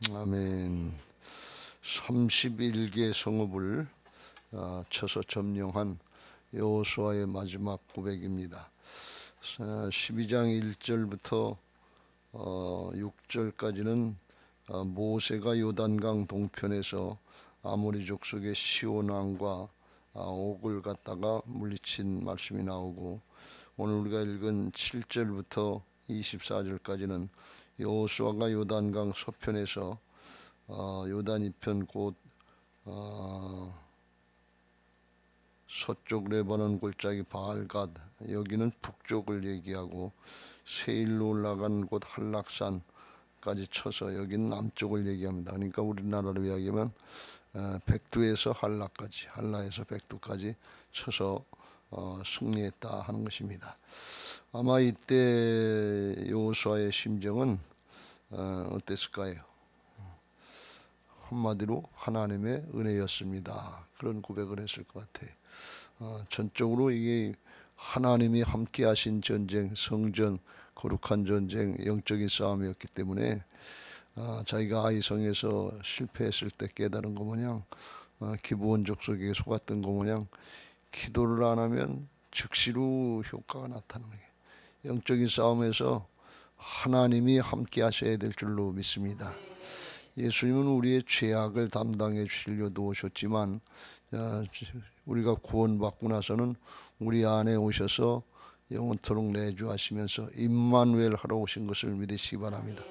아멘. 31개 성읍을 쳐서 점령한 여호수아의 마지막 고백입니다. 12장 1절부터 6절까지는 모세가 요단강 동편에서 아모리 족속의 시온 왕과 옥을 갖다가 물리친 말씀이 나오고, 오늘 우리가 읽은 7절부터 24절까지는 여호수아가 요단강 서편에서 요단 이편 곧 서쪽 레바논 골짜기 바알갓, 여기는 북쪽을 얘기하고, 세일로 올라간 곳 한락산까지 쳐서 여기는 남쪽을 얘기합니다. 그러니까 우리나라로 이야기하면 백두에서 한라까지, 한라에서 백두까지 쳐서 승리했다 하는 것입니다. 아마 이때 여호수아의 심정은 어땠을까요? 한마디로 하나님의 은혜였습니다. 그런 고백을 했을 것 같아요. 전적으로 이게 하나님이 함께 하신 전쟁, 성전, 거룩한 전쟁, 영적인 싸움이었기 때문에 자기가 아이성에서 실패했을 때 깨달은 거 마냥, 기브온 족속에게 속았던 거 마냥 기도를 안 하면 즉시로 효과가 나타나는 거예요. 영적인 싸움에서 하나님이 함께 하셔야 될 줄로 믿습니다. 예수님은 우리의 죄악을 담당해 주시려고 오셨지만, 우리가 구원받고 나서는 우리 안에 오셔서 영원토록 내주하시면서 임마누엘 하러 오신 것을 믿으시기 바랍니다.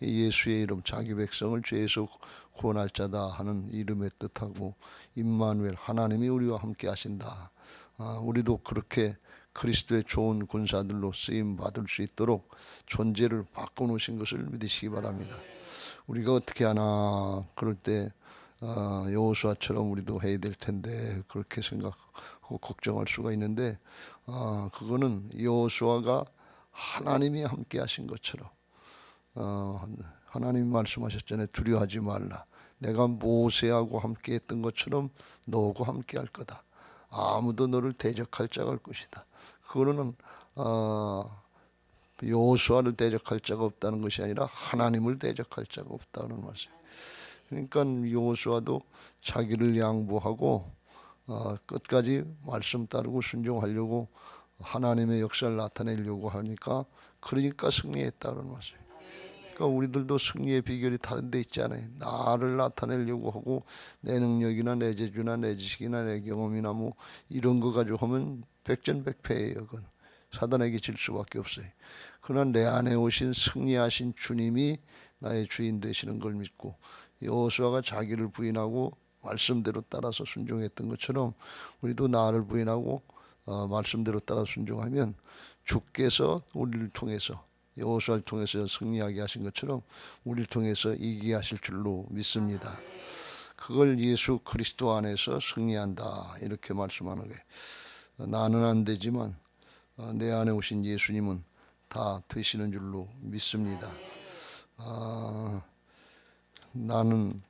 예수의 이름, 자기 백성을 죄에서 구원할 자다 하는 이름의 뜻하고, 임마누엘, 하나님이 우리와 함께 하신다. 우리도 그렇게 그리스도의 좋은 군사들로 쓰임 받을 수 있도록 존재를 바꿔놓으신 것을 믿으시기 바랍니다. 우리가 어떻게 하나, 그럴 때 여호수아처럼 우리도 해야 될 텐데 그렇게 생각하고 걱정할 수가 있는데, 그거는 여호수아가 하나님이 함께 하신 것처럼, 하나님이 말씀하셨잖아요. 두려워하지 말라. 내가 모세하고 함께 했던 것처럼 너하고 함께 할 거다. 아무도 너를 대적할 자가 올 것이다. 그거는 여호수아를 대적할 자가 없다는 것이 아니라 하나님을 대적할 자가 없다는 말씀. 그러니까 여호수아도 자기를 양보하고 끝까지 말씀 따르고 순종하려고, 하나님의 역사를 나타내려고 하니까, 그러니까 승리했다는 말씀. 그러니까 우리들도 승리의 비결이 다른 데 있지 않아요. 나를 나타내려고 하고 내 능력이나 내 재주나 내 지식이나 내 경험이나 뭐 이런 거 가지고 하면 백전백패예요. 그건 사단에게 질 수밖에 없어요. 그러나 내 안에 오신 승리하신 주님이 나의 주인 되시는 걸 믿고, 여호수아가 자기를 부인하고 말씀대로 따라서 순종했던 것처럼 우리도 나를 부인하고 말씀대로 따라 순종하면 주께서 우리를 통해서, 여호수아를 통해서 승리하게 하신 것처럼 우리를 통해서 이기게 하실 줄로 믿습니다. 그걸 예수 그리스도 안에서 승리한다, 이렇게 말씀하는 거예요. 나는 안 되지만 내 안에 오신 예수님은 다 되시는 줄로 믿습니다. 나는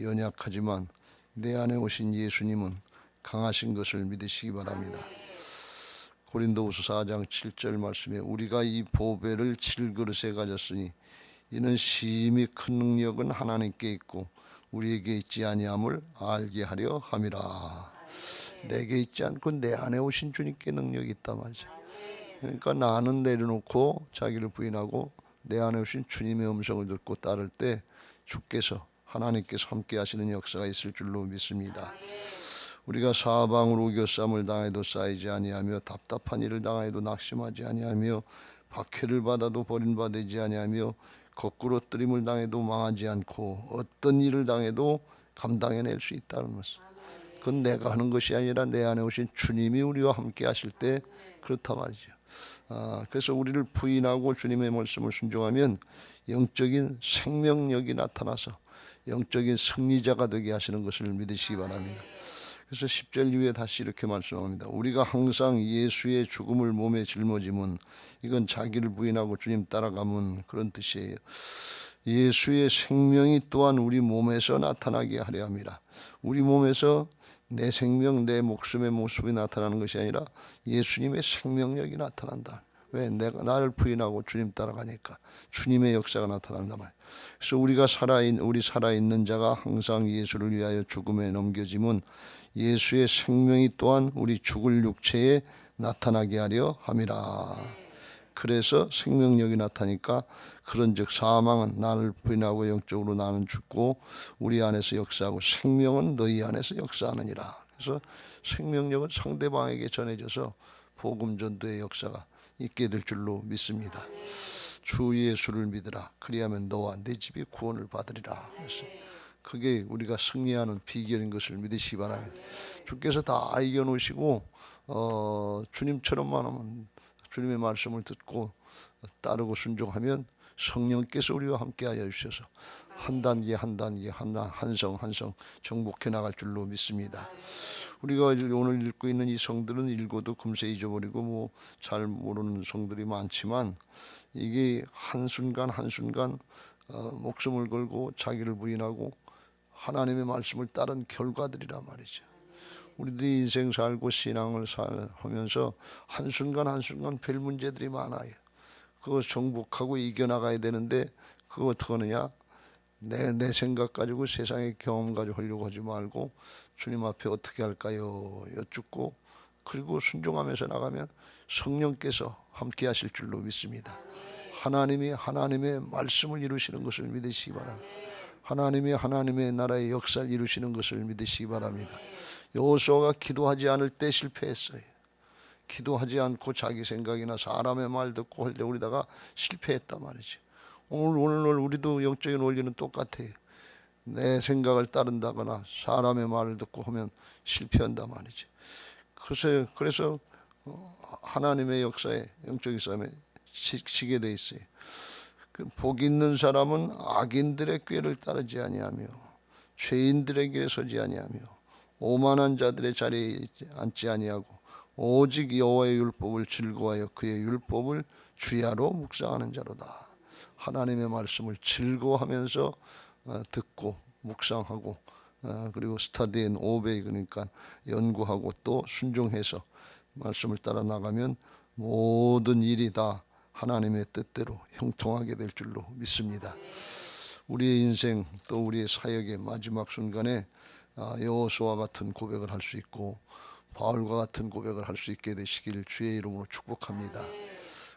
연약하지만 내 안에 오신 예수님은 강하신 것을 믿으시기 바랍니다. 고린도후서 4장 7절 말씀에, 우리가 이 보배를 질그릇에 가졌으니 이는 심히 큰 능력은 하나님께 있고 우리에게 있지 아니함을 알게 하려 함이라. 내게 있지 않고 내 안에 오신 주님께 능력이 있다 말이죠. 그러니까 나는 내려놓고 자기를 부인하고 내 안에 오신 주님의 음성을 듣고 따를 때 주께서, 하나님께서 함께 하시는 역사가 있을 줄로 믿습니다. 우리가 사방으로 우겨쌈을 당해도 쌓이지 아니하며, 답답한 일을 당해도 낙심하지 아니하며, 박해를 받아도 버림받지 아니하며, 거꾸로 뜨림을 당해도 망하지 않고, 어떤 일을 당해도 감당해낼 수 있다는 것을. 그건 내가 하는 것이 아니라 내 안에 오신 주님이 우리와 함께 하실 때 그렇다 말이죠. 그래서 우리를 부인하고 주님의 말씀을 순종하면 영적인 생명력이 나타나서 영적인 승리자가 되게 하시는 것을 믿으시기 바랍니다. 그래서 10절 이후에 다시 이렇게 말씀합니다. 우리가 항상 예수의 죽음을 몸에 짊어지면, 이건 자기를 부인하고 주님 따라가면 그런 뜻이에요. 예수의 생명이 또한 우리 몸에서 나타나게 하려 합니다. 우리 몸에서 내 생명, 내 목숨의 모습이 나타나는 것이 아니라 예수님의 생명력이 나타난다. 왜? 내가 나를 부인하고 주님 따라가니까 주님의 역사가 나타난단 말이에요. 그래서 우리 살아있는 자가 항상 예수를 위하여 죽음에 넘겨짐은 예수의 생명이 또한 우리 죽을 육체에 나타나게 하려 함이라. 그래서 생명력이 나타나니까 그런즉 사망은 나를 부인하고 영적으로 나는 죽고 우리 안에서 역사하고 생명은 너희 안에서 역사하느니라. 그래서 생명력은 상대방에게 전해져서 복음 전도의 역사가 있게 될 줄로 믿습니다. 주 예수를 믿으라. 그리하면 너와 내 집이 구원을 받으리라. 그래서 그게 우리가 승리하는 비결인 것을 믿으시기 바랍니다. 주께서 다 이겨놓으시고 주님처럼만 하면, 주님의 말씀을 듣고 따르고 순종하면 성령께서 우리와 함께하여 주셔서 한 단계 한 단계 한성 정복해 나갈 줄로 믿습니다. 우리가 오늘 읽고 있는 이 성들은 읽어도 금세 잊어버리고 뭐 잘 모르는 성들이 많지만 이게 한순간 목숨을 걸고 자기를 부인하고 하나님의 말씀을 따른 결과들이란 말이죠. 우리들이 인생 살고 신앙을 하면서 한순간 별 문제들이 많아요. 그거 정복하고 이겨나가야 되는데 그거 어떻게 하느냐? 내 생각 가지고 세상의 경험 가지고 하려고 하지 말고 주님 앞에 어떻게 할까요? 여쭙고 그리고 순종하면서 나가면 성령께서 함께 하실 줄로 믿습니다. 하나님이 하나님의 말씀을 이루시는 것을 믿으시기 바랍니다. 하나님이 하나님의 나라의 역사를 이루시는 것을 믿으시기 바랍니다. 여호수아가 기도하지 않을 때 실패했어요. 기도하지 않고 자기 생각이나 사람의 말 듣고 하려고 그러다가 실패했단 말이죠. 오늘 우리도 영적인 원리는 똑같아요. 내 생각을 따른다거나 사람의 말을 듣고 하면 실패한단 말이죠. 그래서 하나님의 역사에, 영적인 싸움에 지게 돼 있어요. 복 있는 사람은 악인들의 꾀를 따르지 아니하며 죄인들의 길에 서지 아니하며 오만한 자들의 자리에 앉지 아니하고 오직 여호와의 율법을 즐거워하여 그의 율법을 주야로 묵상하는 자로다. 하나님의 말씀을 즐거워하면서 듣고 묵상하고 그리고 스터디 앤 오베이, 그러니까 연구하고 또 순종해서 말씀을 따라 나가면 모든 일이 다 하나님의 뜻대로 형통하게 될 줄로 믿습니다. 우리의 인생 또 우리의 사역의 마지막 순간에 여호수아와 같은 고백을 할 수 있고 바울과 같은 고백을 할 수 있게 되시길 주의 이름으로 축복합니다.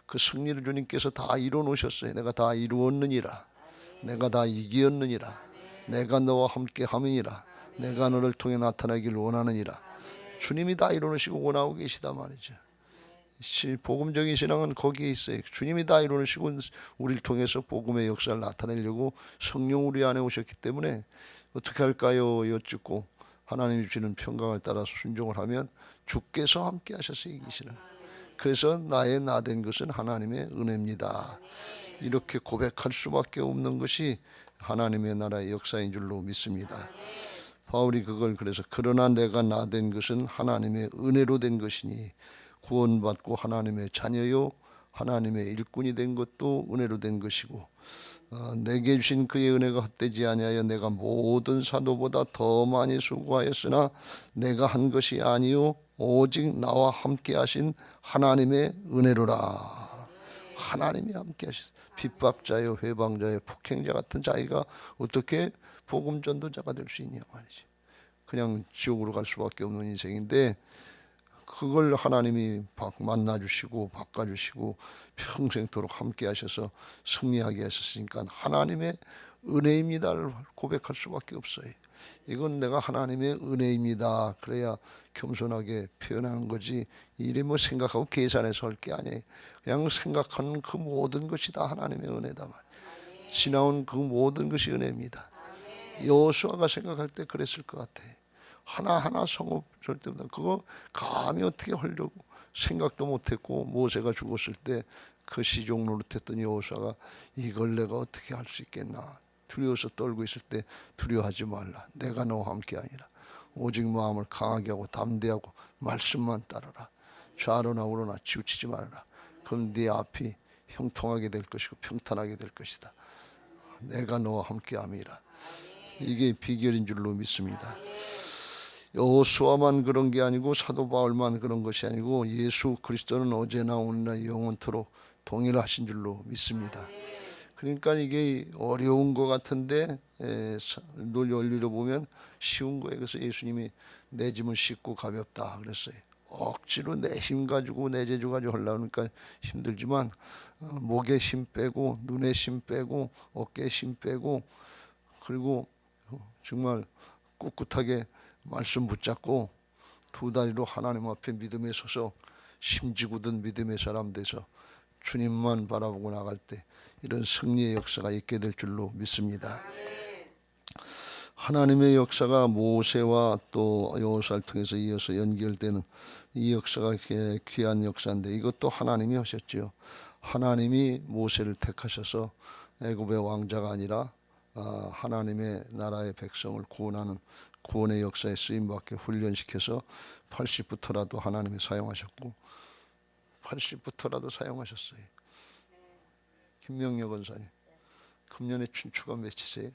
그 승리를 주님께서 다 이루어 놓으셨어요. 내가 다 이루었느니라. 내가 다 이기었느니라. 내가 너와 함께 함이니라. 내가 너를 통해 나타나길 원하느니라. 주님이 다 이루어 놓으시고 원하고 계시다 말이죠. 복음적인 신앙은 거기에 있어요. 주님이 다 이루어 놓으시고 우리를 통해서 복음의 역사를 나타내려고 성령 우리 안에 오셨기 때문에 어떻게 할까요? 여쭙고 하나님이 주시는 평강을 따라서 순종을 하면 주께서 함께 하셔서 이기시는, 그래서 나의 나된 것은 하나님의 은혜입니다. 이렇게 고백할 수밖에 없는 것이 하나님의 나라의 역사인 줄로 믿습니다. 바울이 그걸 그래서 그러나 내가 나된 것은 하나님의 은혜로 된 것이니 구원받고 하나님의 자녀요 하나님의 일꾼이 된 것도 은혜로 된 것이고 내게 주신 그의 은혜가 헛되지 아니하여 내가 모든 사도보다 더 많이 수고하였으나 내가 한 것이 아니요 오직 나와 함께 하신 하나님의 은혜로라. 하나님이 함께 하셨어요. 핍박자요 회방자요 폭행자 같은 자기가 어떻게 복음 전도자가 될 수 있냐 말이지. 그냥 지옥으로 갈 수밖에 없는 인생인데 그걸 하나님이 만나주시고 바꿔주시고 평생토록 함께 하셔서 승리하게 하셨으니까 하나님의 은혜입니다를 고백할 수밖에 없어요. 이건 내가 하나님의 은혜입니다. 그래야 겸손하게 표현하는 거지 이래 뭐 생각하고 계산해서 할 게 아니에요. 그냥 생각하는 그 모든 것이 다 하나님의 은혜다. 지나온 그 모든 것이 은혜입니다. 여호수아가 생각할 때 그랬을 것 같아. 하나하나 성읍 절 때마다 그거 감히 어떻게 하려고 생각도 못했고 모세가 죽었을 때 그 시종 노릇했던 여호수아가 이걸 내가 어떻게 할 수 있겠나 두려워서 떨고 있을 때 두려워하지 말라. 내가 너와 함께 아니라 오직 마음을 강하게 하고 담대하고 말씀만 따르라. 좌로나 우로나 치우치지 말아라. 그럼 네 앞이 형통하게 될 것이고 평탄하게 될 것이다. 내가 너와 함께 함이라. 이게 비결인 줄로 믿습니다. 여호수아만 그런 게 아니고 사도 바울만 그런 것이 아니고 예수 그리스도는 어제나 오늘나 영원토록 동일하신 줄로 믿습니다. 그러니까 이게 어려운 것 같은데 논리로 보면 쉬운 거예요. 그래서 예수님이 내 짐은 쉽고 가볍다 그랬어요. 억지로 내 힘 가지고 내 재주 가지고 하려고 하니까 힘들지만 목에 힘 빼고 눈에 힘 빼고 어깨에 힘 빼고 그리고 정말 꿋꿋하게 말씀 붙잡고 두 다리로 하나님 앞에 믿음에 서서 심지궂은 믿음의 사람 돼서 주님만 바라보고 나갈 때 이런 승리의 역사가 있게 될 줄로 믿습니다. 하나님의 역사가 모세와 또 여호수아를 통해서 이어서 연결되는 이 역사가 귀한 역사인데 이것도 하나님이 하셨지요. 하나님이 모세를 택하셔서 애굽의 왕자가 아니라 하나님의 나라의 백성을 구원하는 구원의 역사에 쓰임받게 훈련시켜서 80부터라도 하나님이 사용하셨고 80부터라도 사용하셨어요. 김명려 권사님 금년에 춘추가 몇이세요?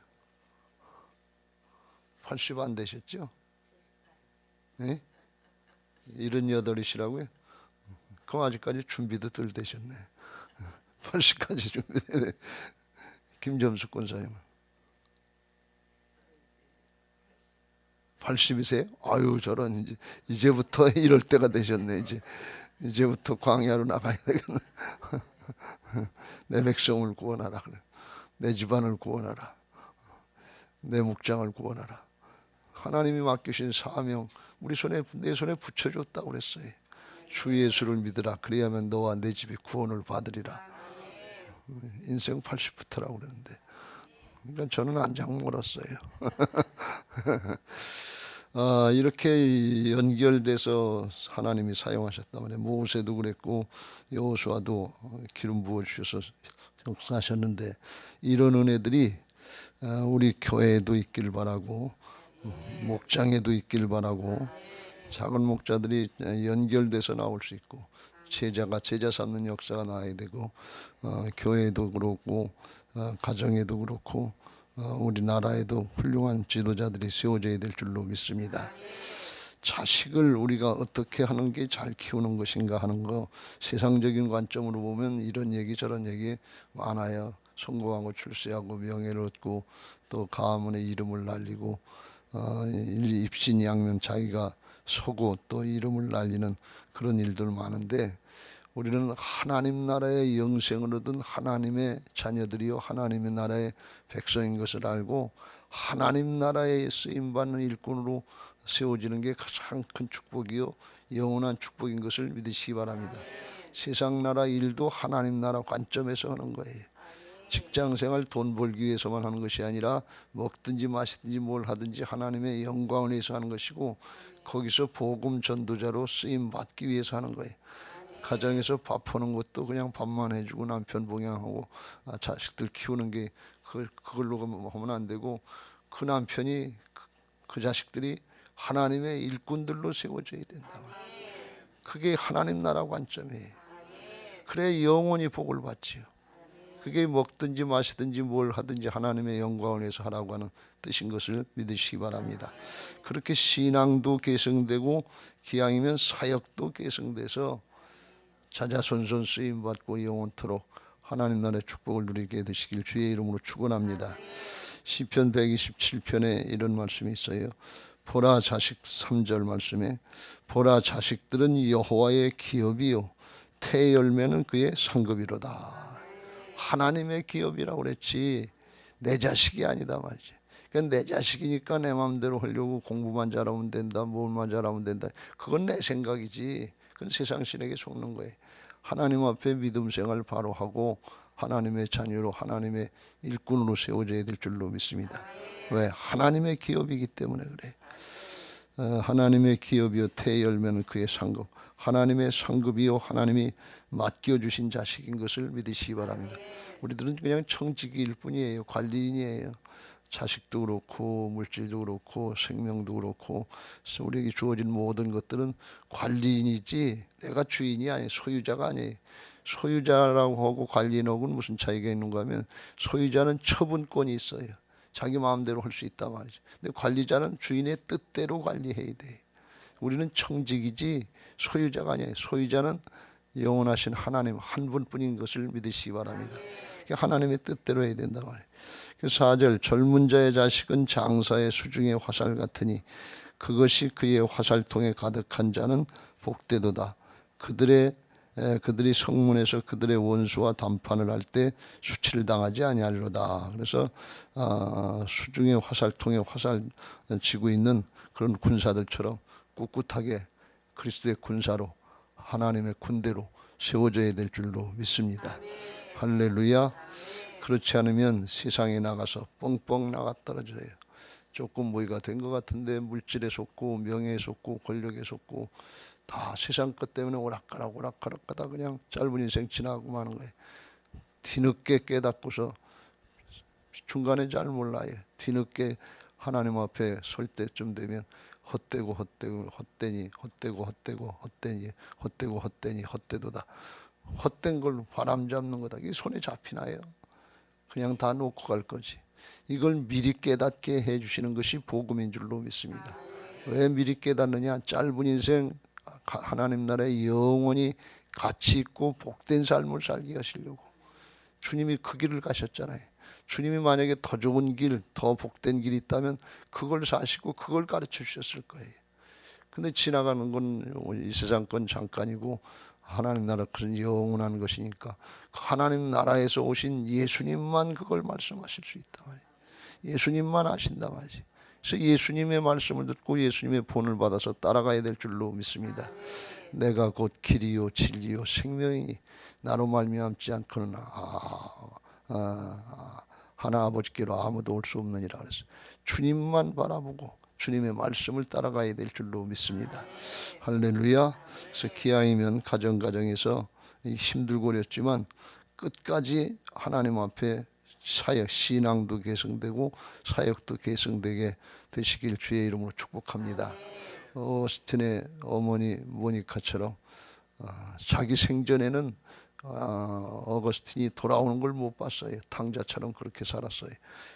80 안 되셨죠? 네? 78이시라고요? 그럼 아직까지 준비도 덜 되셨네. 80까지 준비되네. 김점숙 권사님은 80이세요? 아유 저런 이제부터 이럴 때가 되셨네. 이제부터 광야로 나가야 되겠네. 내 백성을 구원하라 그래. 내 집안을 구원하라. 내 목장을 구원하라. 하나님이 맡기신 사명 우리 내 손에 붙여줬다고 그랬어요. 주 예수를 믿으라. 그래야만 너와 내 집이 구원을 받으리라. 인생 80부터라고 그러는데 그러니까 저는 안장 멀었어요. 이렇게 연결돼서 하나님이 사용하셨단 말이에요. 모세도 그랬고 여호수아도 기름 부어주셔서 역사하셨는데 이런 은혜들이 우리 교회에도 있길 바라고 목장에도 있길 바라고 작은 목자들이 연결돼서 나올 수 있고 제자가 제자 삼는 역사가 나야 되고 교회에도 그렇고 가정에도 그렇고 우리나라에도 훌륭한 지도자들이 세워져야 될 줄로 믿습니다. 자식을 우리가 어떻게 하는 게 잘 키우는 것인가 하는 거 세상적인 관점으로 보면 이런 얘기 저런 얘기 많아요. 성공하고 출세하고 명예를 얻고 또 가문의 이름을 날리고 입신양면 자기가 서고 또 이름을 날리는 그런 일들 많은데 우리는 하나님 나라의 영생을 얻은 하나님의 자녀들이요 하나님의 나라의 백성인 것을 알고 하나님 나라에 쓰임받는 일꾼으로 세워지는 게 가장 큰 축복이요 영원한 축복인 것을 믿으시기 바랍니다. 세상 나라 일도 하나님 나라 관점에서 하는 거예요. 직장생활 돈 벌기 위해서만 하는 것이 아니라 먹든지 마시든지 뭘 하든지 하나님의 영광을 위해서 하는 것이고 거기서 복음 전도자로 쓰임 받기 위해서 하는 거예요. 가정에서 밥 하는 것도 그냥 밥만 해주고 남편 봉양하고 자식들 키우는 게 그걸로 하면 안 되고 그 남편이 그 자식들이 하나님의 일꾼들로 세워져야 된다. 그게 하나님 나라 관점이에요. 그래 영원히 복을 받지요. 그게 먹든지 마시든지 뭘 하든지 하나님의 영광을 위해서 하라고 하는 뜻인 것을 믿으시기 바랍니다. 그렇게 신앙도 계승되고 기왕이면 사역도 계승돼서 자자손손 쓰임받고 영원토록 하나님 나라의 축복을 누리게 되시길 주의 이름으로 축원합니다. 시편 127편에 이런 말씀이 있어요. 보라 자식 3절 말씀에 보라 자식들은 여호와의 기업이요 태 열매는 그의 상급이로다. 하나님의 기업이라고 그랬지 내 자식이 아니다 말이지. 그러니까 내 자식이니까 내 마음대로 하려고 공부만 잘하면 된다 뭘만 잘하면 된다 그건 내 생각이지 그건 세상 신에게 속는 거예요. 하나님 앞에 믿음 생활 바로 하고 하나님의 자녀로 하나님의 일꾼으로 세워져야 될 줄로 믿습니다. 왜? 하나님의 기업이기 때문에 그래. 하나님의 기업이요 태 열매는 그의 상급. 하나님의 상급이요 하나님이 맡겨주신 자식인 것을 믿으시기 바랍니다. 우리들은 그냥 청지기일 뿐이에요. 관리인이에요. 자식도 그렇고 물질도 그렇고 생명도 그렇고 우리에게 주어진 모든 것들은 관리인이지 내가 주인이 아니에요. 소유자가 아니에요. 소유자라고 하고 관리인하고는 무슨 차이가 있는가 하면 소유자는 처분권이 있어요. 자기 마음대로 할 수 있단 말이죠. 근데 관리자는 주인의 뜻대로 관리해야 돼. 우리는 청직이지 소유자가 아니에요. 소유자는 영원하신 하나님 한 분뿐인 것을 믿으시기 바랍니다. 하나님의 뜻대로 해야 된단 말이에요. 4절 젊은 자의 자식은 장사의 수중의 화살 같으니 그것이 그의 화살통에 가득한 자는 복되도다. 그들이 성문에서 그들의 원수와 담판을 할 때 수치를 당하지 아니하리로다. 그래서 수중의 화살통에 화살 쥐고 있는 그런 군사들처럼 꿋꿋하게 그리스도의 군사로 하나님의 군대로 세워져야 될 줄로 믿습니다. 할렐루야. 그렇지 않으면 세상에 나가서 뻥뻥 나가 떨어져요. 조금 뭐가 된 것 같은데 물질에 속고 명예에 속고 권력에 속고 다 세상 것 때문에 오락가락 하다 그냥 짧은 인생 지나고 마는 거예요. 뒤늦게 깨닫고서 중간에 잘 몰라요. 뒤늦게 하나님 앞에 설 때쯤 되면 헛되고 헛되도다. 헛된 걸 바람 잡는 거다. 이게 손에 잡히나요? 그냥 다 놓고 갈 거지. 이걸 미리 깨닫게 해주시는 것이 복음인 줄로 믿습니다. 왜 미리 깨닫느냐? 짧은 인생 하나님 나라에 영원히 가치 있고 복된 삶을 살게 하시려고. 주님이 그 길을 가셨잖아요. 주님이 만약에 더 좋은 길, 더 복된 길이 있다면 그걸 사시고 그걸 가르쳐 주셨을 거예요. 근데 지나가는 건 이 세상 건 잠깐이고 하나님 나라 그것은 영원한 것이니까 하나님 나라에서 오신 예수님만 그걸 말씀하실 수 있다 말이에요. 예수님만 아신다 말이지. 그래서 예수님의 말씀을 듣고 예수님의 본을 받아서 따라가야 될 줄로 믿습니다. 내가 곧 길이요 진리요 생명이니 나로 말미암지 않고는 하나 아버지께로 아무도 올 수 없느니라 그랬어요. 주님만 바라보고 주님의 말씀을 따라가야 될 줄로 믿습니다. 할렐루야. 그래서 기아이면 가정에서 힘들고 어렵지만 끝까지 하나님 앞에 사역, 신앙도 개성되고 사역도 개성되게 되시길 주의 이름으로 축복합니다. 오스틴의 어머니 모니카처럼 자기 생전에는 어거스틴이 돌아오는 걸 못 봤어요. 탕자처럼 그렇게 살았어요.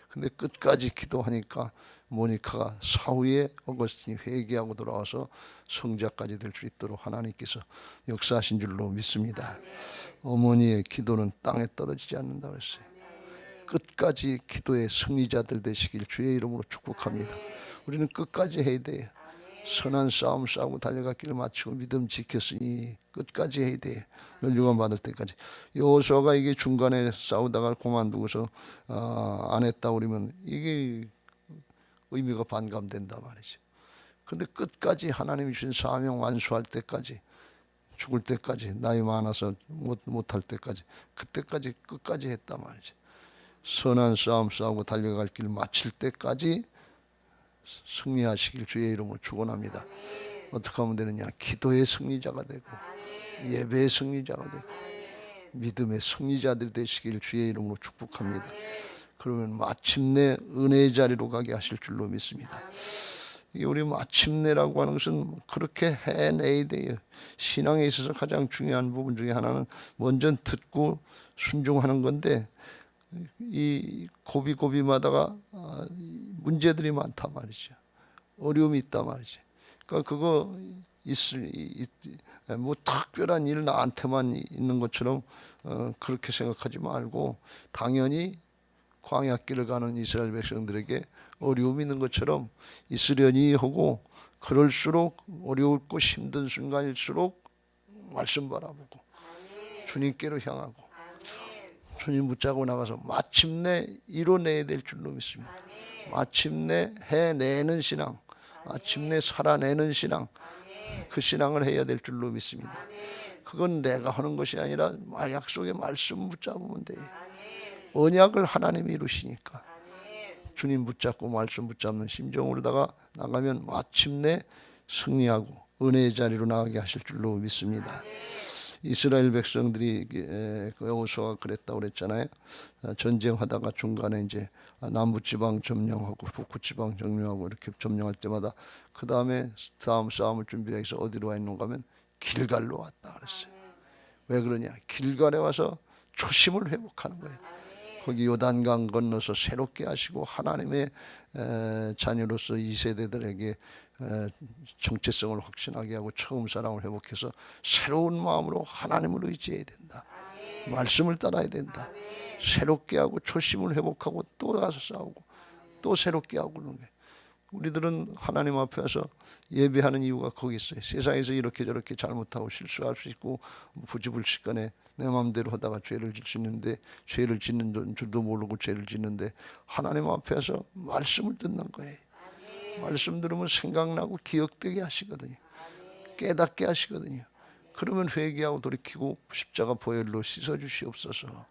근데 끝까지 기도하니까 모니카가 사후에 어거스틴이 회개하고 돌아와서 성자까지 될 수 있도록 하나님께서 역사하신 줄로 믿습니다. 어머니의 기도는 땅에 떨어지지 않는다 그랬어요. 끝까지 기도의 승리자들 되시길 주의 이름으로 축복합니다. 우리는 끝까지 해야 돼요. 선한 싸움 싸우고 달려갔기를 마치고 믿음 지켰으니 끝까지 해야 돼요. 멸류관 받을 때까지. 여호수아가 이게 중간에 싸우다가 그만두고서 안 했다 그러면 이게 의미가 반감된다 말이죠. 근데 끝까지 하나님이 주신 사명 완수할 때까지, 죽을 때까지, 나이 많아서 못할 때까지, 그때까지 끝까지 했단 말이죠. 선한 싸움 싸우고 달려갈 길 마칠 때까지 승리하시길 주의 이름으로 축원합니다. 어떻게 하면 되느냐? 기도의 승리자가 되고 예배의 승리자가 되고 믿음의 승리자들이 되시길 주의 이름으로 축복합니다. 그러면 마침내 은혜의 자리로 가게 하실 줄로 믿습니다. 이게 우리 마침내라고 하는 것은 그렇게 해내야 돼요. 신앙에 있어서 가장 중요한 부분 중에 하나는 먼저 듣고 순종하는 건데 이 고비고비마다가 문제들이 많단 말이죠. 어려움이 있단 말이죠. 그러니까 그거 뭐 특별한 일 나한테만 있는 것처럼 그렇게 생각하지 말고 당연히 광야길을 가는 이스라엘 백성들에게 어려움이 있는 것처럼 있으려니 하고 그럴수록 어려울고 힘든 순간일수록 말씀 바라보고 주님께로 향하고 주님 붙잡고 나가서 마침내 이뤄내야 될 줄로 믿습니다. 마침내 해내는 신앙, 마침내 살아내는 신앙, 그 신앙을 해야 될 줄로 믿습니다. 그건 내가 하는 것이 아니라 약속의 말씀 붙잡으면 돼요. 언약을 하나님이 이루시니까 주님 붙잡고 말씀 붙잡는 심정으로다가 나가면 마침내 승리하고 은혜의 자리로 나가게 하실 줄로 믿습니다. 이스라엘 백성들이 여호수아가 그랬다고 그랬잖아요. 전쟁하다가 중간에 이제 남부 지방 점령하고 북부 지방 점령하고 이렇게 점령할 때마다 그 다음에 다음 싸움을 준비해서 어디로 와 있는가 하면 길갈로 왔다 그랬어요. 왜 그러냐? 길갈에 와서 초심을 회복하는 거예요. 거기 요단강 건너서 새롭게 하시고 하나님의 자녀로서 이 세대들에게 정체성을 확신하게 하고 처음 사랑을 회복해서 새로운 마음으로 하나님을 의지해야 된다. 말씀을 따라야 된다. 새롭게 하고 초심을 회복하고 또 가서 싸우고 또 새롭게 하고 그러는 거예요. 우리들은 하나님 앞에 와서 예배하는 이유가 거기 있어요. 세상에서 이렇게 저렇게 잘못하고 실수할 수 있고 부지불식간에 내 마음대로 하다가 죄를 질 수 있는데 죄를 짓는 줄도 모르고 죄를 짓는데 하나님 앞에 와서 말씀을 듣는 거예요. 말씀 들으면 생각나고 기억되게 하시거든요. 깨닫게 하시거든요. 그러면 회개하고 돌이키고 십자가 보혈로 씻어주시옵소서.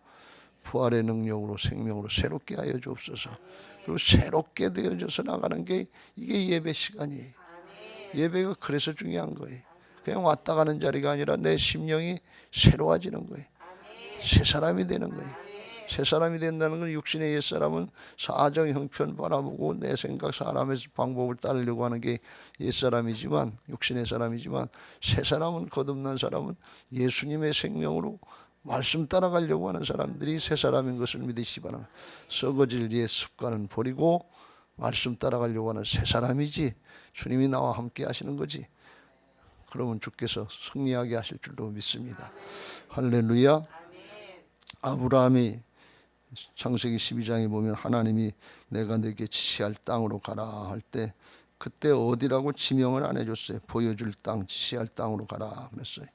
부활의 능력으로 생명으로 새롭게 하여 주옵소서. 그리고 새롭게 되어져서 나가는 게 이게 예배 시간이에요. 예배가 그래서 중요한 거예요. 그냥 왔다 가는 자리가 아니라 내 심령이 새로워지는 거예요. 새 사람이 되는 거예요. 새 사람이 된다는 건 육신의 옛사람은 사정 형편 바라보고 내 생각 사람의 방법을 따르려고 하는 게 옛사람이지만 육신의 사람이지만 새 사람은 거듭난 사람은 예수님의 생명으로 말씀 따라가려고 하는 사람들이 새 사람인 것을 믿으시기 바랍니다. 썩어질 옛 습관은 버리고 말씀 따라가려고 하는 새 사람이지 주님이 나와 함께 하시는 거지. 그러면 주께서 승리하게 하실 줄로 믿습니다. 할렐루야. 아브라함이 창세기 12장에 보면 하나님이 내가 내게 지시할 땅으로 가라 할 때 그때 어디라고 지명을 안 해줬어요. 보여줄 땅, 지시할 땅으로 가라 그랬어요.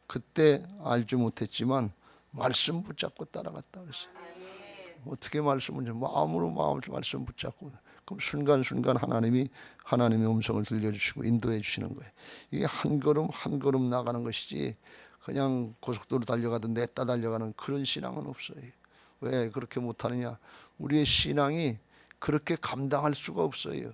그때 알지 못했지만 말씀 붙잡고 따라갔다 그랬어요. 어떻게 말씀을 마음으로 말씀 붙잡고 그럼 순간순간 하나님이 하나님의 음성을 들려주시고 인도해 주시는 거예요. 이게 한 걸음 한 걸음 나가는 것이지 그냥 고속도로 달려가든 냈다 달려가는 그런 신앙은 없어요. 왜 그렇게 못하느냐? 우리의 신앙이 그렇게 감당할 수가 없어요.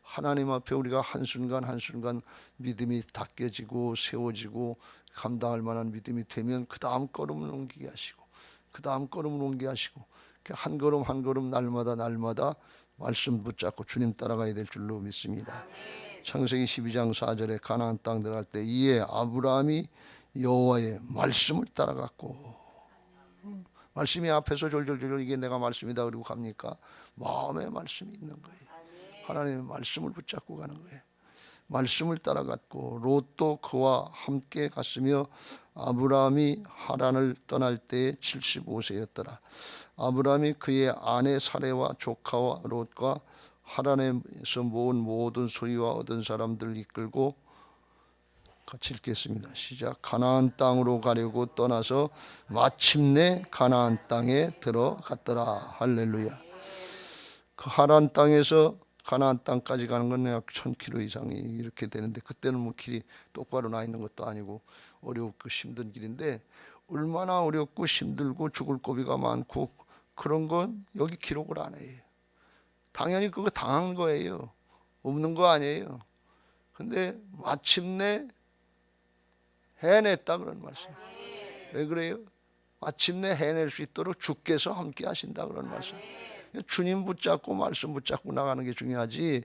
하나님 앞에 우리가 한순간 한순간 믿음이 닦여지고 세워지고 감당할 만한 믿음이 되면 그 다음 걸음을 옮기게 하시고 그 다음 걸음을 옮기게 하시고 한 걸음 한 걸음 날마다 말씀 붙잡고 주님 따라가야 될 줄로 믿습니다. 창세기 12장 4절에 가나안 땅 들어갈 때 이에 아브라함이 여호와의 말씀을 따라갔고 말씀이 앞에서 졸졸졸 이게 내가 말씀이다 그리고 갑니까? 마음에 말씀이 있는 거예요. 하나님의 말씀을 붙잡고 가는 거예요. 말씀을 따라갔고 롯도 그와 함께 갔으며 아브라함이 하란을 떠날 때에 75세였더라. 아브라함이 그의 아내 사레와 조카와 롯과 하란에서 모은 모든 소유와 얻은 사람들을 이끌고 같이 읽겠습니다. 시작. 가나안 땅으로 가려고 떠나서 마침내 가나안 땅에 들어갔더라. 할렐루야. 그 하란 땅에서 가나안 땅까지 가는 건 약 1000km 이상이 이렇게 되는데 그때는 뭐 길이 똑바로 나 있는 것도 아니고 어렵고 힘든 길인데 얼마나 어렵고 힘들고 죽을 고비가 많고 그런 건 여기 기록을 안 해요. 당연히 그거 당한 거예요. 없는 거 아니에요. 근데 마침내 해냈다 그런 말씀. 왜 그래요? 마침내 해낼 수 있도록 주께서 함께 하신다 그런 말씀. 주님 붙잡고 말씀 붙잡고 나가는 게 중요하지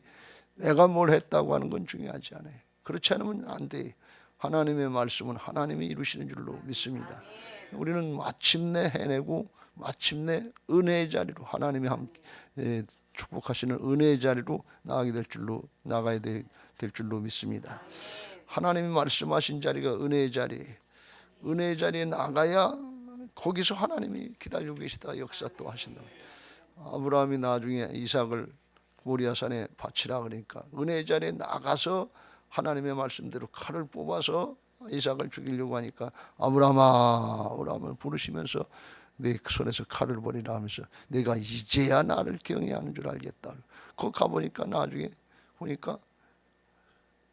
내가 뭘 했다고 하는 건 중요하지 않아요. 그렇지 않으면 안 돼요. 하나님의 말씀은 하나님이 이루시는 줄로 믿습니다. 우리는 마침내 해내고 마침내 은혜의 자리로 하나님이 함께 축복하시는 은혜의 자리로 나가야 될 줄로 믿습니다. 하나님이 말씀하신 자리가 은혜의 자리예요. 은혜의 자리에 나가야 거기서 하나님이 기다리고 계시다 역사 또 하신다. 아브라함이 나중에 이삭을 모리아산에 바치라 그러니까 은혜의 자리에 나가서 하나님의 말씀대로 칼을 뽑아서 이삭을 죽이려고 하니까 아브라함을 부르시면서 내 손에서 칼을 버리라 하면서 내가 이제야 나를 경외하는 줄 알겠다. 거기 가보니까 나중에 보니까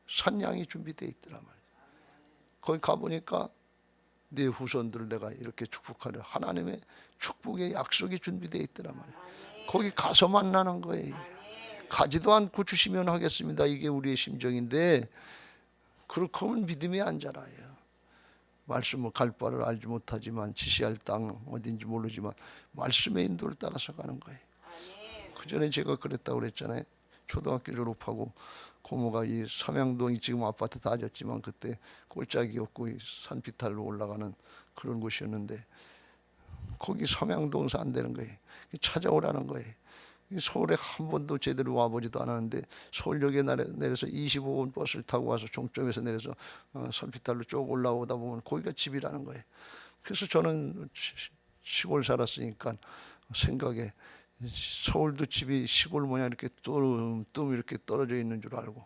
산양이 준비되어 있더라 말이야. 거기 가보니까 네 후손들을 내가 이렇게 축복하려 하나님의 축복의 약속이 준비되어 있더라 말이야. 거기 가서 만나는 거예요. 가지도 않고 주시면 하겠습니다. 이게 우리의 심정인데 그렇게 하면 믿음이 안 자라요. 말씀은 갈 바를 알지 못하지만 지시할 땅 어딘지 모르지만 말씀의 인도를 따라서 가는 거예요. 그 전에 제가 그랬다고 그랬잖아요. 초등학교 졸업하고 고모가 이 삼양동이 지금 아파트 다 졌지만 그때 꼴짝이었고 산비탈로 올라가는 그런 곳이었는데 거기 섬양동사 안 되는 거예요. 찾아오라는 거예요. 서울에 한 번도 제대로 와보지도 않았는데 서울역에 내려서 25분 버스를 타고 와서 종점에서 내려서 선피탈로 쭉 올라오다 보면 거기가 집이라는 거예요. 그래서 저는 시골 살았으니까 생각에 서울도 집이 시골 모양 이렇게 뜸 이렇게 떨어져 있는 줄 알고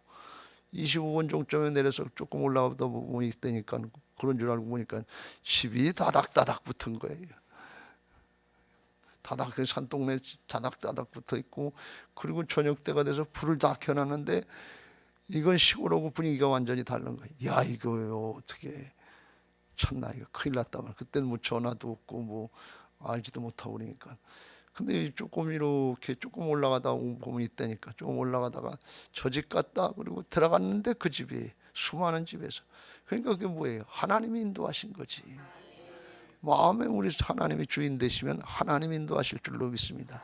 25분 종점에 내려서 조금 올라가다 보니 있다니까 그런 줄 알고 보니까 집이 다닥다닥 붙은 거예요. 다닥 그 산동네 다닥다닥 붙어 있고 그리고 저녁 때가 돼서 불을 다 켜놨는데 이건 시골하고 분위기가 완전히 다른 거예요. 야 이거 어떻게 참나 이거 큰일 났다 말. 그때는 뭐 전화도 없고 뭐 알지도 못하고 그러니까. 근데 조금 이렇게 조금 올라가다 보면 있다니까 조금 올라가다가 저 집 갔다 그리고 들어갔는데 그 집이 수많은 집에서 그러니까 그게 뭐예요? 하나님이 인도하신 거지. 마음에 우리 하나님이 주인 되시면 하나님 인도하실 줄로 믿습니다.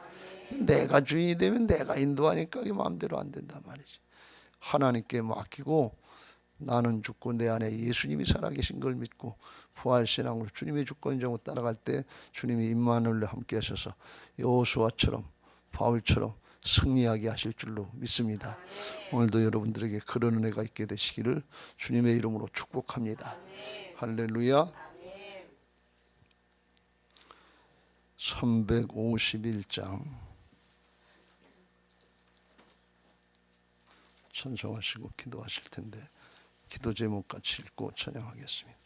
내가 주인이 되면 내가 인도하니까 이게 마음대로 안 된단 말이지. 하나님께 맡기고 나는 죽고 내 안에 예수님이 살아계신 걸 믿고 부활신앙으로 주님의 주권정을 따라갈 때 주님이 임마누엘과 함께 하셔서 여호수아처럼 바울처럼 승리하게 하실 줄로 믿습니다. 오늘도 여러분들에게 그런 은혜가 있게 되시기를 주님의 이름으로 축복합니다. 할렐루야. 351장 찬송하시고 기도하실 텐데 기도 제목 같이 읽고 찬양하겠습니다.